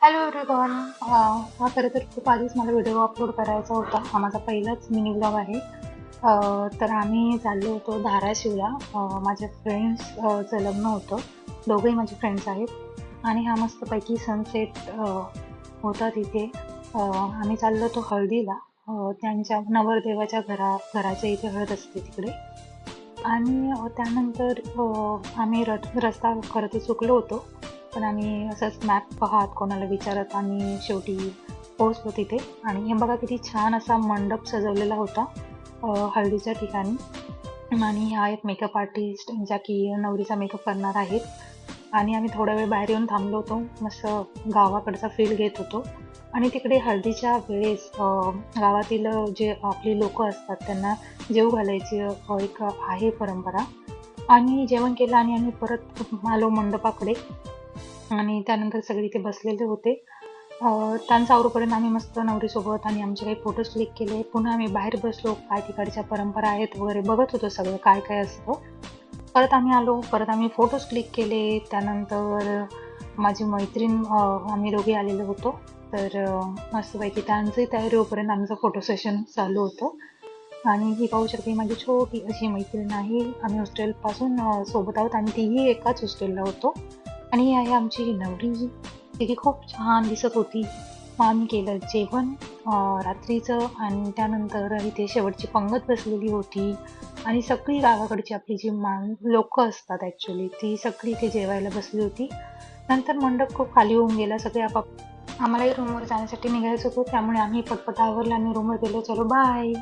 Hello everyone. हा खरं तर खूप आधीच मला व्हिडिओ अपलोड करायचा होता. हा माझा पहिलाच मिनी ब्लॉग आहे. तर आम्ही चाललो होतो धाराशिवला. माझ्या फ्रेंड्सचं लग्न होतं. दोघंही माझे फ्रेंड्स आहेत आणि हा मस्तपैकी सनसेट होता तिथे. आम्ही चाललो होतो हळदीला. त्यांच्या नवरदेवाच्या घराच्या इथे हळद असते तिकडे. आणि त्यानंतर आम्ही रस्ता खरं तर चुकलो होतो. पण आम्ही असंच मॅप पाहत, कोणाला विचारत आम्ही शेवटी पोहोचलो तिथे. आणि हे बघा किती छान असा मंडप सजवलेला होता हळदीच्या ठिकाणी. आणि ह्या एक मेकअप आर्टिस्ट ज्या की नवरीचा मेकअप करणार आहेत. आणि आम्ही थोडा वेळ बाहेर येऊन थांबलो होतो, मस्त गावाकडचा फील घेत होतो. आणि तिकडे हळदीच्या वेळेस गावातील जे आपली लोक असतात त्यांना जेवू घालायची एक आहे परंपरा. आणि जेवण केलं आणि आम्ही परत आलो मंडपाकडे. आणि त्यानंतर सगळे इथे बसलेले होते. त्यांचं आवरूपर्यंत आम्ही मस्त नवरीसोबत आणि आमचे काही फोटोज क्लिक केले. पुन्हा आम्ही बाहेर बसलो, काय तिकडच्या परंपरा आहेत वगैरे बघत होतो सगळं काय काय असतं. परत आम्ही आलो, परत आम्ही फोटोज क्लिक केले. त्यानंतर माझी मैत्रीण, आम्ही दोघे आलेलो होतो. तर मस्तपैकी त्यांची तयारी होईपर्यंत आमचं फोटो सेशन चालू होतं. आणि ही पाहू शकते, ही माझी छोटी अशी मैत्रीण आहे. आम्ही हॉस्टेलपासून सोबत आहोत आणि तीही एकाच हॉस्टेलला होतो. आणि ही आहे आमची नवरी. ती खूप छान दिसत होती. मग आम्ही केलं जेवण रात्रीचं. आणि त्यानंतर इथे शेवटची पंगत बसलेली होती. आणि सगळी गावाकडची आपली जी लोक असतात ॲक्च्युली ती सगळी इथे जेवायला बसली होती. नंतर मंडप खूप खाली होऊन गेला. सगळे आम्हालाही रूमवर जाण्यासाठी निघायचं होतं, त्यामुळे आम्ही पटपट आवरलं आणि रूमवर गेलो. चलो बाय.